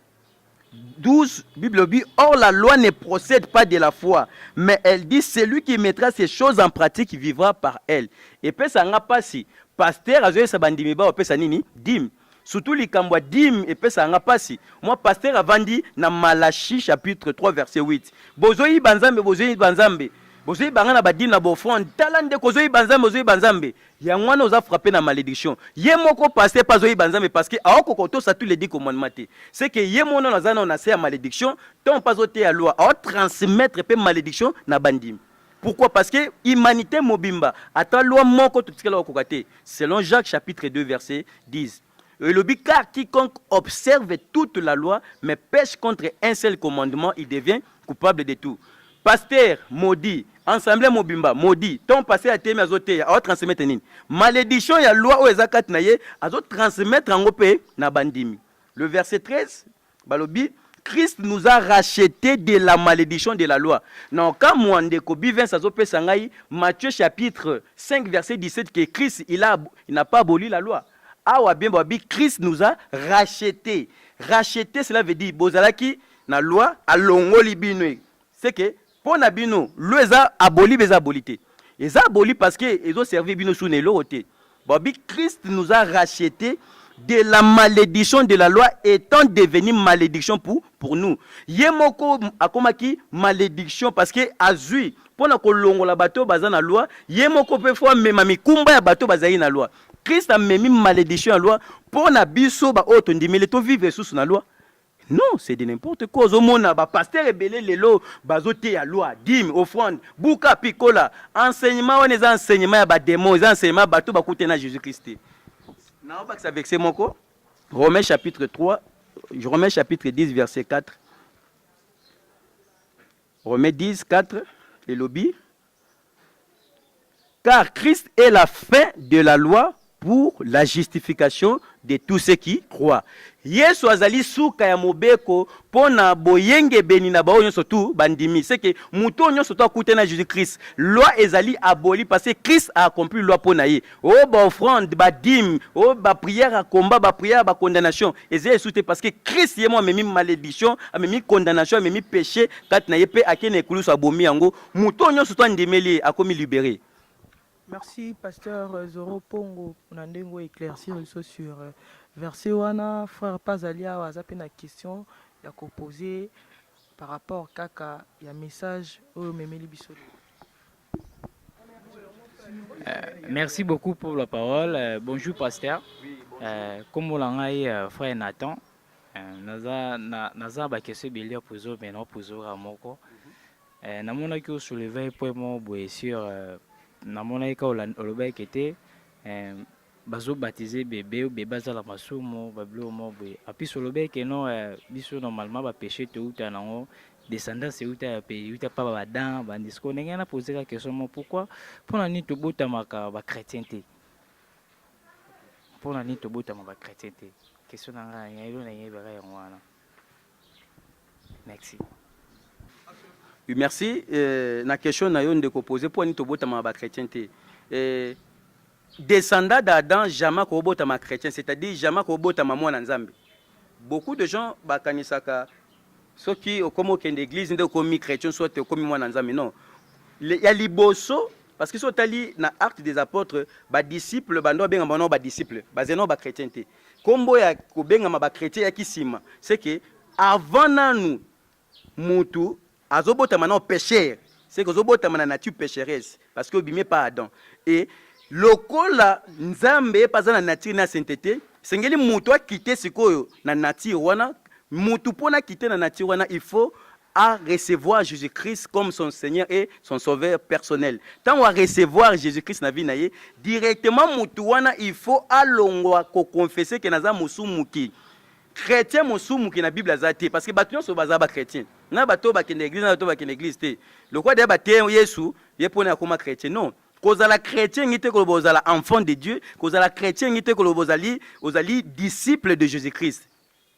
12, Bible dit, or la loi ne procède pas de la foi, mais elle dit, celui qui mettra ces choses en pratique, il vivra par elle. Et puis ça n'a pas si, pasteur, azoye sa bandimi ba, opé sa nini, dim. Surtout les kambwa dim, et puis ça n'a pas si. Moi, pasteur avant dit, na Malachi, chapitre 3, verset 8. Bozoyi banzambe, bozoyi banzambe. Bozoyi bangana badim na bofond, talande kozoyi banzambe, bozoyi banzambe. Yangwana oza frappé na malédiction. Ye moko pasteur pas zoyi banzambe parce que aoko koto sa tous les 10 commandements. C'est que ye mono na zana on a à malédiction, ton pas zoté à loi, à transmettre pe malédiction na bandim. Pourquoi? Parce que humanité mobimba, ata loi moko tutikala okokate. Selon Jacques chapitre 2 verset 10. Et le but, car quiconque observe toute la loi mais pêche contre un seul commandement, il devient coupable de tout. Pasteur maudit, ensemble mobimba maudit, ton passé à témi azote à transmettre nini. Malédiction ya loi o ezakat na ye azo transmettre en opé na bandimi. Le verset 13, balobi, Christ nous a racheté de la malédiction de la loi. Non, quand moi ndeko Vince azope sangai, Matthieu chapitre 5 verset 17 que Christ il n'a pas aboli la loi. Awa bien babi Christ nous a racheté. Racheter cela veut dire bozalaki na loi alongoli bino. C'est que pour Nabino, le a aboli les abolités. Ils ont aboli parce qu'ils ont servi Bino sous l'éloté. Bobby Christ nous a racheté de la malédiction de la loi étant devenu malédiction pour nous. Yemoko akomaki malédiction parce que azui pour na kolongo la bateau bazan la loi, yemoko pe fois même mikumba ya bateau bazai na loi. Christ a mis malédiction à la loi pour na biso ba auto ndimele to vivre sous la loi. Non, c'est de n'importe quoi. Au monde, pasteur rebelle lelo, bazote ya loi, dim, offrande, buka pikola, enseignement, on est enseignement ya ba démons, enseignement bateau bakute na Jésus-Christ. Non, pas que ça vexe mon ko. Romains chapitre 3, Romains chapitre 10 verset 4. Romains 10 4 et lobby. Car Christ est la fin de la loi pour la justification de tous ceux qui croient. Yesu azali suka ya mobeko pona boyenge beni na bao nyonso tu bandimi. C'est que muto nyonso to akute na Jésus-Christ. Loi ezali aboli parce que Christ a accompli loi pona ye. Oh ba offrande, ba dîme, oh ba prière à combat, ba prière, ba condamnation. Ezali soute parce que Christ yemo amemi malédiction, amemi condamnation, amemi péché kat na yepe akene ekulusu abomi yango. Muto nyonso to andimeli akomi libéré. Merci, pasteur Zoro Pongo. On a éclaircir sur verset wana. Frère Pazalia, a une question à poser par rapport à un message au Memeli Bissolo. Merci beaucoup pour la parole. Bonjour, pasteur. Comme vous l'avez frère Nathan, naza ba question belia pozo maintenant pozo ramoko. Namona ki soulever point mo boye sur namona ka oloba kete bazo baptiser bébé ou bébé za la masumo bablo mo boye api soloba ke non biso normalement ba péché te uta nango descendance uta pe uta pa ba dan bandisko ndenge na poser la question mo pourquoi pour na ni to botamaka ba chrétienté mpona nini tobotama bachrétien te? Question na ngai yayelo na yebaka yango wana. Merci. Oui, merci. La question na yo ndeko poser pour nini tobotama bachrétien te? Descendant d'Adam, jamais kobotama chrétien, c'est-à-dire jamais kobotama mwana nzambe. Beaucoup de gens bakanisaka ceux qui comme au l'église ndeko komi chrétien soit komi mwana nzambe. Non. Il y a liboso parce que sur tali na acte des apôtres ba disciples bando benga bano ba disciples bazeno ba chrétien te. Kombo ya kobenga ma ba chrétien ya kisima, c'est que avant nanu mutu azobotama na pécheur, c'est que azobotama na nature pécheresse parce que obimé pas Adam. Et lokola nzambe pas na nature na sainteté, sengeli mutu a quitté sikoyo na nature wana, mutu pona quitter na nature wana, il faut à recevoir Jésus-Christ comme son Seigneur et son Sauveur personnel. Tant on va recevoir Jésus-Christ na vie naie, directement mutu wana il faut alongwa ko confesser que naza musumuki. Chrétien musumuki na Bible azate parce que batu nyonso baza ba chrétien. Na bato ba kende église na bato ba kende église te. Le quoi de baté Yesu, ye pona koma chrétien non. Kozala chrétien ngite ko bozala enfant de Dieu, kozala chrétien ngite ko ozali disciple de Jésus-Christ.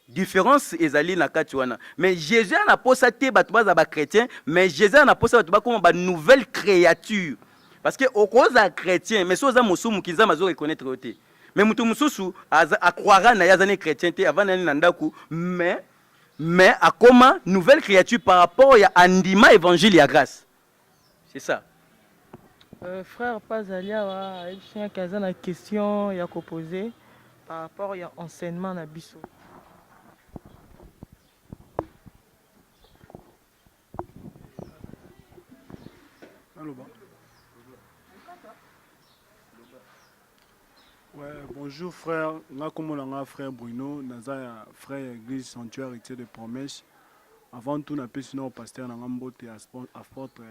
Différence ezali na kati wana. Mais Jésus n'a pas te bato baza ba chrétien, mais Jésus n'a pas bato ba comme ba nouvelle créature. Parce que okoza chrétien, mais soza musumu kiza mazo reconnaître ote. Mais mutu mususu a croira na yazane chrétien te avant nani nandaku, mais a comment nouvelle créature par rapport à andima évangile ya grâce. C'est ça. Frère Pazalia, il y a une question à poser par rapport à l'enseignement na biso. Ouais, bonjour frère, nga komona frère Bruno, naza frère église sanctuaire héritier de promesse. Avant tout na pesi no pasteur na ngambote apôtre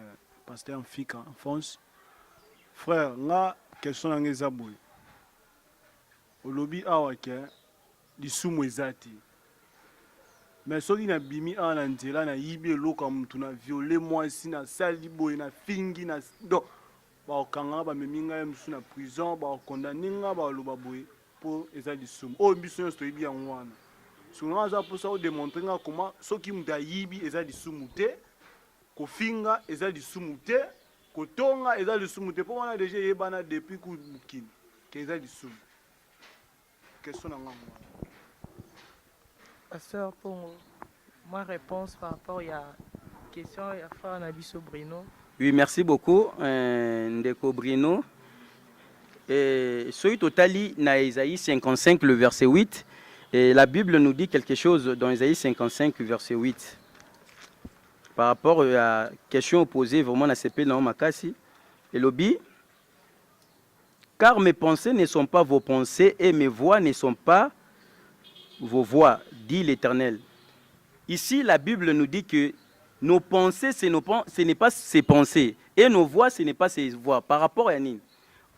pasteur Fika en France. Frère, nga question na ngeza boy. Olobi awa ke lisumu ezati. Mais soki na bimi awa na nzela na yibi eloko mutu na violer mwasi na sali boy na fingi na donc bakanga bamemi ngai mosusu na prison bakondamne nga baloba boye mpo eza lisumu oyo biso nyonso toyebi yango wana soki nga aza mposa odemontre nga koma soki moto ayibi eza lisumu te kofinga eza lisumu te kotonga eza lisumu te mpo wana deja eyebana depuis ku mokili ke eza lisumu question na nga wana. Pasteur, pour ma réponse par rapport à la question à faire Nabiso Bruno. Oui, merci beaucoup, Ndeko Bruno. Soy totali na Isaïe 55, le verset 8. Et la Bible nous dit quelque chose dans Isaïe 55, verset 8. Par rapport à la question posée, vraiment, na CP na Makasi. Et l'obi, car mes pensées ne sont pas vos pensées et mes voix ne sont pas vos voix, dit l'Éternel. Ici, la Bible nous dit que nos pensées, ce n'est pas ses pensées. Et nos voix, ce n'est pas ses voix. Par rapport à Nini.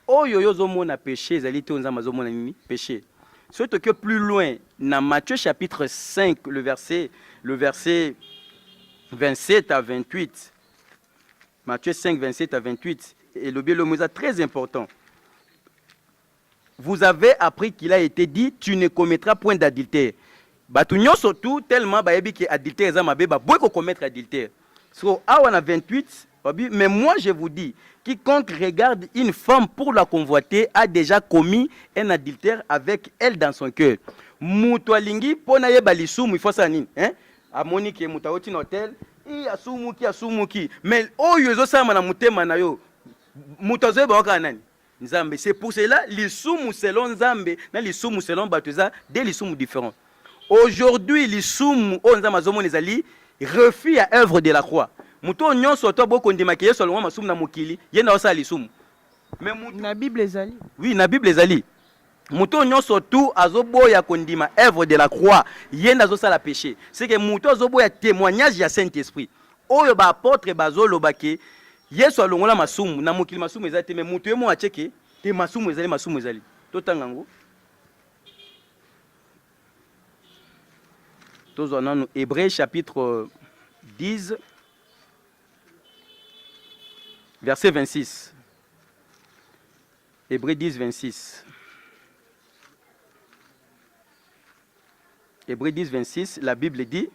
Oh yo yo zomo na péché, zalité on zama zomo na nini péché. Surtout que plus loin, dans Matthieu chapitre 5, le verset 27 à 28. Matthieu 5, 27 à 28. Et le biologisme très important. Vous avez appris qu'il a été dit, tu ne commettras point d'adultère. Batunyo surtout tellement baebi que adultère za mabe ba boy ko commettre adultère. So awana 28 mais moi je vous dis quiconque regarde une femme pour la convoiter a déjà commis un adultère avec elle dans son cœur. Mutu alingi pona yeba lisumu il faut ça nini hein amoni ke mutu oti na hotel i asumuki mais oyo zo sama na mutema na yo mutu azoyeba ka nani Nzambe. C'est pour cela lisumu selon Nzambe na lisumu selon batuza des lisumu différents. Aujourd'hui, les soum on Nzamazomon les ali refus à œuvre de la croix. Muto nyonso to boko ndimaki yeso lwa masum na mokili yena osa les soum. Mais na Bible ezali. Oui, na Bible ezali. Muto nyonso tout azoboya kondima œuvre de la croix yena zosa la péché. C'est que muto azoboya témoignage ya Saint-Esprit. Oyo ba apôtre bazolo bake yeso longola masum na mokili masum ezali mais muto yemo acheke te masum ezali. Totangango. Hébreux chapitre 10, verset 26. Hébreux 10, 26. Hébreux 10, 26, la Bible dit,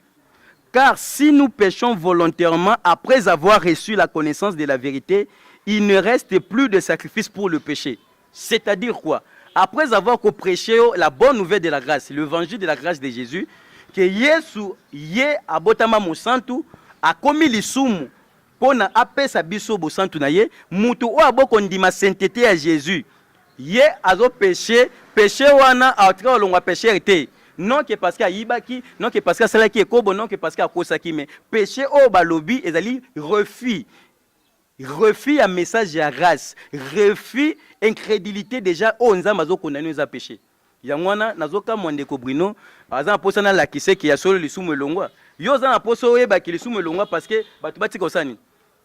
car si nous péchons volontairement après avoir reçu la connaissance de la vérité, il ne reste plus de sacrifice pour le péché. C'est-à-dire quoi? Après avoir prêché la bonne nouvelle de la grâce, l'évangile de la grâce de Jésus, que Yesu ye abotama mosantu a commis lisumu pona apesa biso bosantu na ye mutu o aboko ndima sainteté ya Jésus ye azo péché wana atra olongwa péché te non que parce que ayibaki non que parce que salaki ekobo non que parce que akosaki mais péché o balobi ezali refus à message ya grâce, refus incrédulité déjà o nzamba zo condamner za péché. Yangwana nazoka mwandeko Bruno aza posa na la kiseki ya solo lisumu elongwa. Yo za poso yeba ki lisumu elongwa parce que batu batika osani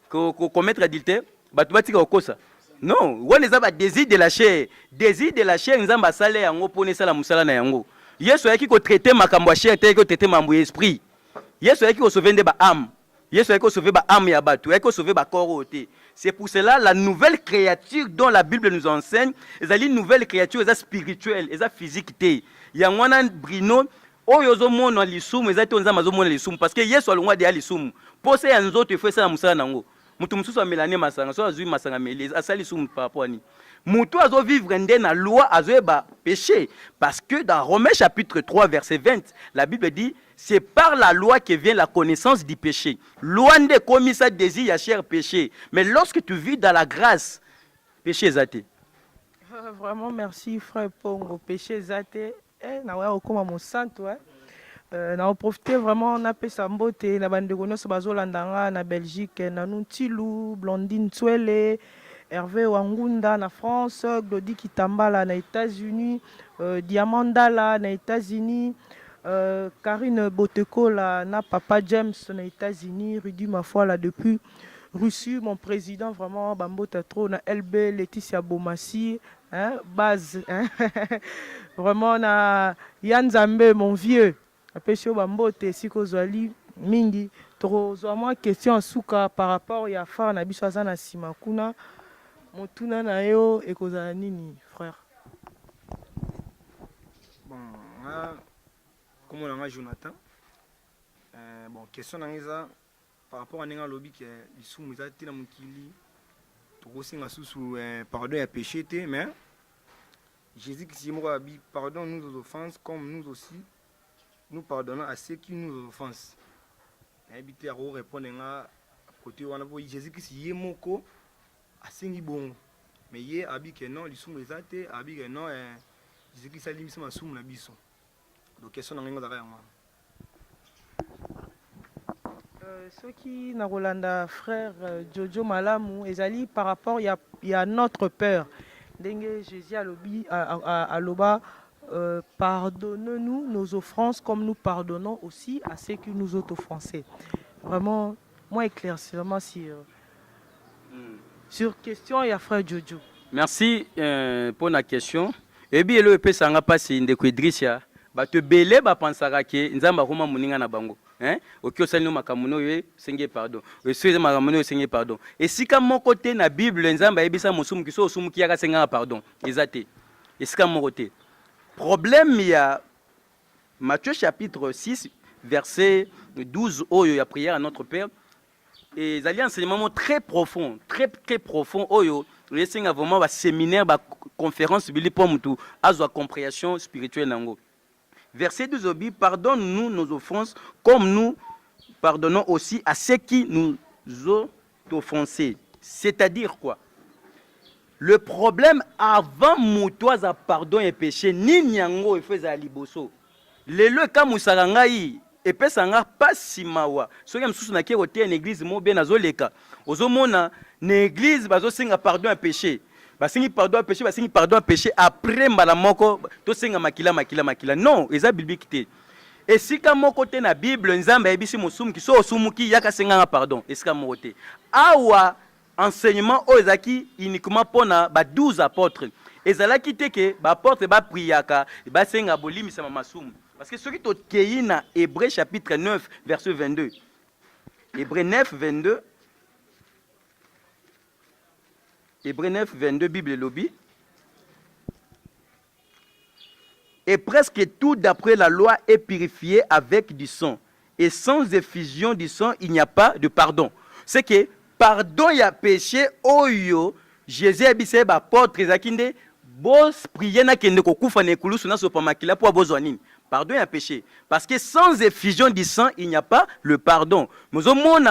ko commettre adultère, batu batika okosa. Non, wana za ba désir de la chair nzamba sale yango pone sala musala na yango. Yesu yaki ko traiter makambo ya chair te ko traiter mambo ya esprit. Yesu yaki ko sauver ba âme. Yesu a sauvé ba âme ya batu, a sauvé ba corps. C'est pour cela la nouvelle créature dont la Bible nous enseigne, c'est une nouvelle créature, c'est spirituelle, c'est physique té. Ya ngwana Brino, oyo zo mona lisumu, ezati onza mazo mona lisumu parce que Yesu alongwa de lisumu. Pose ya nzoto efesa na musala nango. Mutu mususu amelane masanga, so azui masanga mele, asali lisumu par rapport ni. Mutu azo vivre ndé na loi azo ba péché parce que dans Romains chapitre 3 verset 20, la Bible dit c'est par la loi que vient la connaissance du péché. Loi ne commis ça désir ya cher péché. Mais lorsque tu vis dans la grâce, péché est athée. Vraiment, merci, frère Pongo. Péché zate. Na wa okoma mon santo. Na profiter vraiment na pesa mbote na bande konoso bazolandanga na Belgique, na Nuntilu, Blondine Tswele, Hervé Wangunda na France, Glody Kitambala na États-Unis, Diamandala na États-Unis. Karine Boteko là, na Papa James aux États-Unis, Rudy Mafoy là depuis Russie, mon président vraiment Bambota trop na LB Laetitia Bomassi, hein, base, hein? Vraiment na Yann Zambé mon vieux, apesho Bambote siko zwali mingi trop vraiment question en souka par rapport à faire na biso na simakuna motuna na yo ekozala nini frère? Bon, comme on a Jonathan, bon, question par rapport à un lobby qui est sous mes actes dans mon kili, tout aussi sous pardon et péché, mais Jésus qui dit moi pardonne nous aux offenses comme nous aussi nous pardonnons à ceux qui nous offensent. Habiter à répondre à côté on a Jésus qui dit moko à cinq bon, mais hier habit que non, les sous mes actes habit que non Jésus qui s'allume sur ma somme na biso. Donc question dans les ce qui na Rolanda frère Jojo Malamu ezali par rapport il y a notre peur. Dengue Jésus à Loba pardonne-nous nos offenses comme nous pardonnons aussi à ceux qui nous ont offensés. Vraiment moi éclaircissement sur question il y a frère Jojo. Merci pour la question. Et bien le EP sanga passer ndeko Idrissa bato belé ba pensaka ke nzamba koma muninga na bango hein okyo sali makamuno ye senge pardon eseze makamuno ye senge pardon esika moko te na Bible nzamba yebisa musumu kiso osumu kiyaka senga pardon ezate esika moko te problème ya Matthieu chapitre 6 verset 12 oyo ya prière à notre Père et zali enseignement très profond oyo les senga vraiment ba séminaire ba conférence bili pour mutu azwa compréhension spirituelle nango. Verset 12 obi, pardonne-nous nos offenses comme nous pardonnons aussi à ceux qui nous ont offensés. C'est-à-dire quoi? Le problème avant moutoise pardon et péché, ni nyango et faisait à liboso. Le cas moussarangai et pesanga pas si mawa. Ce qui me soutient qui est une église mo bien azoleka. Ozomona l'église bazo singa pardon et péché. Basingi pardon à péché après malamoko to senga makila non eza biblique te et si ka moko te na Bible nzamba ebisi musumu ki so osumuki yaka senga pardon esika moko te awa enseignement o ezaki uniquement pona ba 12 apôtres ezalaki te ke ba apôtres ba priaka ba senga bolimisa masumu parce que ce qui to keyi na Hébreux chapitre 9 verset 22 Hébreux 9 22 Hébreux 9, 22, Bible lobby. Et presque tout d'après la loi est purifié avec du sang. Et sans effusion du sang, il n'y a pas de pardon. C'est que pardon, il y a péché, oyo, Jésus a dit, c'est apôtre, Zakinde, bos prier na kende ko kufa na ekulusu na sopa makila pour besoin nini. Pardon, il y a péché. Parce que sans effusion du sang, il n'y a pas le pardon. Mais au monde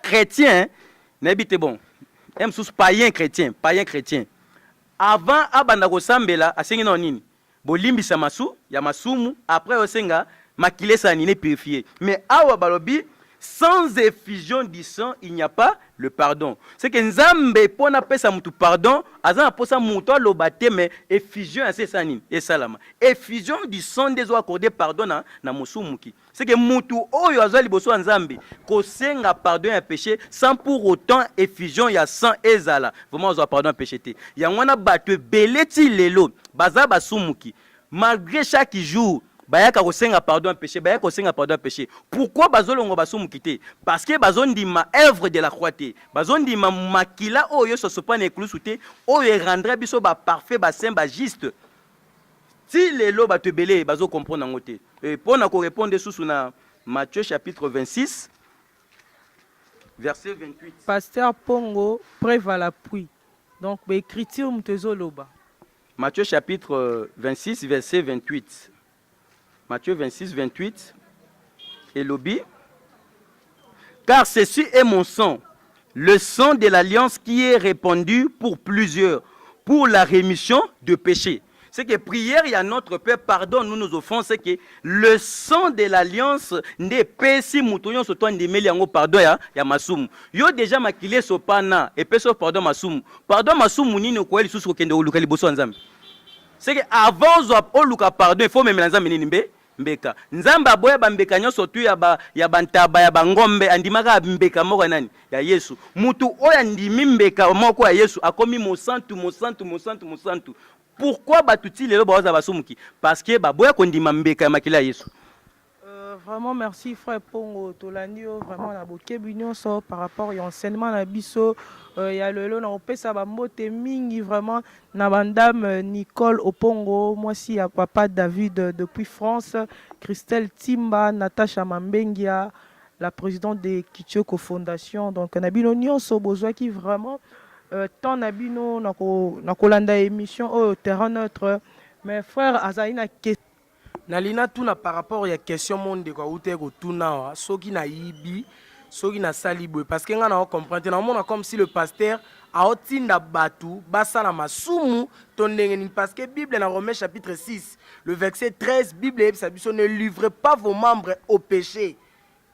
chrétien, n'habite bon. Païen chrétien. Avant, abanda kosambela, asengi na nini? Bolimbisa masu, ya masumu, après osenga, makile sa nini purifié. Mais awa balobi, sans effusion du sang, il n'y a pas le pardon. C'est que Nzambe pona pesa mutu pardon, azana posa mutu lobate mais effusion c'est ça nini et salama. Effusion du sang des eaux accordé pardon na musumuki. C'est que mutu oyo azali boso Nzambe ko senga pardon un péché sans pour autant effusion ya sang ezala. Vraiment ozo pardon un péché te. Ya ngwana batwe beleti lelo baza basumuki malgré chaque jour bayaka kosenga pardon un péché, bayaka kosenga pardon un péché. Pourquoi bazolongo basumu kité? Parce que bazondima œuvre de la croix té. Bazondima makila oyo sosopa na ekulusu té, oyo rendrait biso ba parfait, ba saint, ba juste. Si lelo ba tebele bazo comprendre ngoté. Et pour na ko répondre sous na Matthieu chapitre 26 verset 28. Pasteur Pongo preuve à l'appui. Donc l'écriture mtezoloba. Matthieu chapitre 26 verset 28. Matthieu 26, 28, et l'obi. Car ceci est mon sang, le sang de l'alliance qui est répandu pour plusieurs, pour la rémission de péchés. C'est que prière, il y a notre Père, pardonne-nous nos offenses, c'est que le sang de l'alliance n'est pas si moutonyon sur toi ndemeli yango pardon ya masumu. Yo déjà makile sopana et peso pardon masumu. Pardon masumu nini ko eli susu kende oluka liboso nzambe. C'est que avant zo luka pardon, il faut même nzambe nini mbeka. Nzambe aboya bambeka nyonso tu ya bantaba ya bangombe andimaka mbeka moko nani ya Yesu. Mutu oya ndimi mbeka moko ya Yesu akomi mosantu. Pourquoi batuti lelo baza basumuki? Parce que baboya kondima mbeka ya makila ya Yesu. Vraiment merci frère Pongo Tolanio, vraiment na bokebi nyonso par rapport à enseignement na biso ya lelo na opesa ba mbote mingi vraiment na bandame Nicole Opongo, moi si ya papa David depuis France, Christelle Timba, Natacha Mambengia, la présidente de Kichoko Fondation. Donc na bino nyonso besoin qui vraiment tant na bino na kolanda émission au terrain neutre. Mais frère Azaina nalina tuna par rapport ya question monde ko ute ko tuna soki na yibi soki na salibwe parce que nga na comprendre na mona comme si le pasteur a otinda batu basala masumu tondengeni parce que Bible dans Romains chapitre 6 le verset 13 Bible ne livrez pas vos membres au péché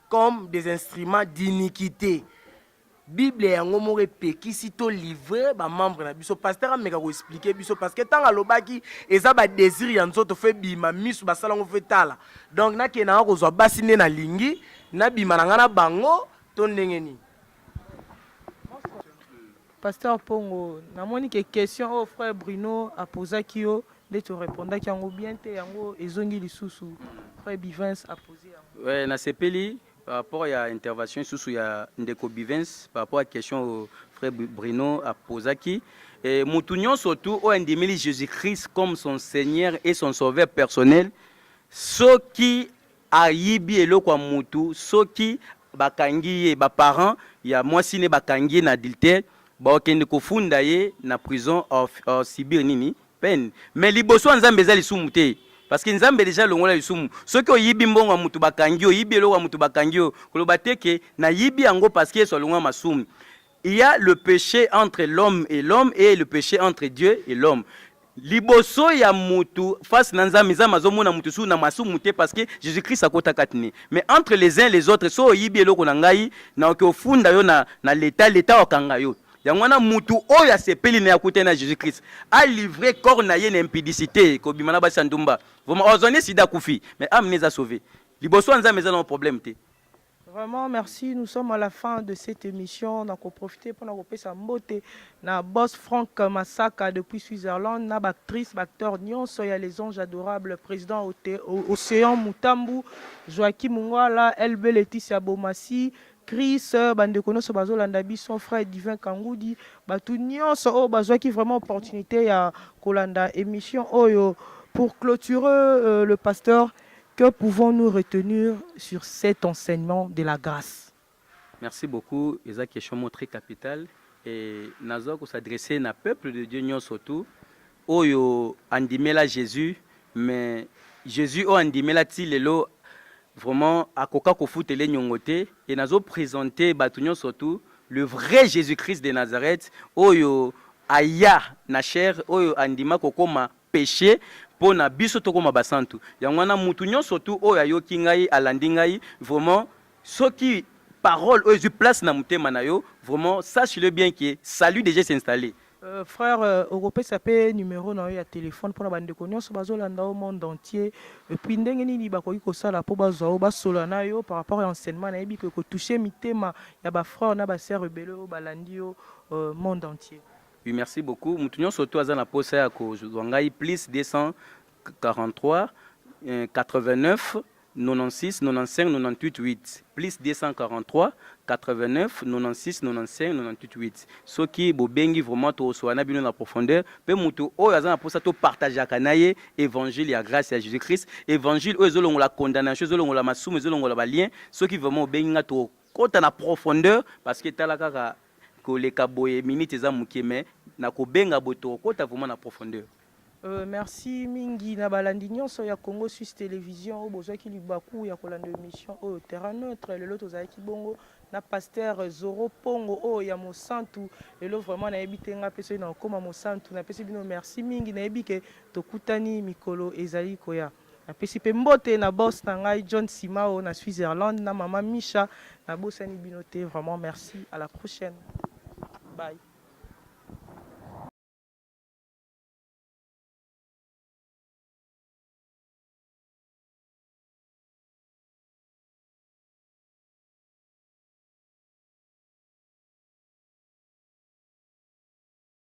comme des instruments d'iniquité. Bible yango mo repekisi to livrer ba membre na biso pasteur ameka ko expliquer biso parce que tant alobaki eza ba désir ya nzoto fe bima misu basala ngo fe tala donc na ke na ko zo basine na lingi na bima na ngana bango to ndengeni. Pasteur Pongo na moni ke question au frère Bruno a posé kio de te répondre ki yango bien te yango ezongi lisusu frère Bivens a posé yango. Ouais na sepeli par rapport à l'intervention sous ya Ndeko Bivens, par rapport à la question au frère Bruno à Posaki, et Moutunion surtout au endémili Jésus-Christ comme son Seigneur et son Sauveur personnel, ceux qui a yibi elo kwa mutu, ceux qui bakangi ba parents, il y a moi si ne bakangi na adultère, ba okende ko funda ye na prison of Sibir nini peine. Mais liboso nzambe za lisumute. Parce que Nzambe déjà longola lisumu. Ceux qui yibi mbongo mutu bakangio, yibi elo wa mutu bakangio, kolobate na yibi yango parce que so longola masumu. Il y a le péché entre l'homme et le péché entre Dieu et l'homme. Liboso ya mutu face na Nzambe za mazomona mutu su na masumu te parce que Jésus-Christ akota katine. Mais entre les uns et les autres so yibi elo konangai na okofunda yo na l'état okanga yo. Yangwana mutu oya sepeli na yakute na Jésus-Christ a livré corps na ye na impudicité ko bimana ba sandumba vraiment ozone sida kufi mais amenez à sauver liboso nzambe za no problème te. Vraiment merci, nous sommes à la fin de cette émission. On a profité pour nous sa mbote na boss Franck Massaka depuis Switzerland, na actrice, acteur Nyon Soya les anges adorables, président Océan Mutambu, Joachim Mungwala, LB Laetitia Bomassi, Chris Bandekono Sobazolanda son frère Divin Kangoudi, batu nyonso o bazwa ki vraiment opportunité ya kolanda émission oyo Pour clôturer, le pasteur, que pouvons-nous retenir sur cet enseignement de la grâce? Merci beaucoup. C'est une question très capitale. Et nous allons s'adresser au peuple de Dieu surtout. Oyo andimela Jésus, mais Jésus o andimela ti lelo vraiment akoka kofutele nyongote et nous allons présenter batunyo surtout le vrai Jésus-Christ de Nazareth. Oyo aya na chair, oyo andima kokoma péché. Pour na biso tokoma basantu yangwana mutu nyonso tu oyo ayoki ngai alandi ngai vraiment soki parole oyo ezwi place na mutema na yo vraiment sache-le bien que salut déjà s'est installé. Frère, Europé ça peut numéro na yo ya téléphone pour na bandeko nyonso bazolanda au monde entier et puis ndenge nini bakoki kosala po bazwa basola na yo par rapport à enseignement na yebi ko toucher mitema ya ba frère na ba sœur rebelle o balandi yo monde entier. Oui, merci beaucoup. Moutounion surtout à la poste à Kozwangai plus 243 89 96 95 98 8 plus 243 89 96 95 98 8. Ce qui bobengi vraiment to soana bino na profondeur pe mutu o yaza na poste to partager kanaye évangile ya grâce à Jésus-Christ évangile o ezolongo la condamnation ezolongo la masumu ezolongo la balien ce qui vraiment benga to kota na profondeur parce que talaka koleka boye minute eza muke mais na kobenga boto kota vraiment na profondeur. Merci mingi na balandi nyonso ya Congo Suisse Télévision o bozaki libaku ya kolanda émission o terrain neutre lelo tozalaki bongo na pasteur Zoro Pongo o ya Mosantu lelo vraiment na yebite nga peso na koma Mosantu na pesi bino merci mingi na yebike tokutani mikolo ezali koya na pesi pe mbote na boss na ngai John Simao na Switzerland na mama Misha na bosani binote vraiment merci à la prochaine. Bye.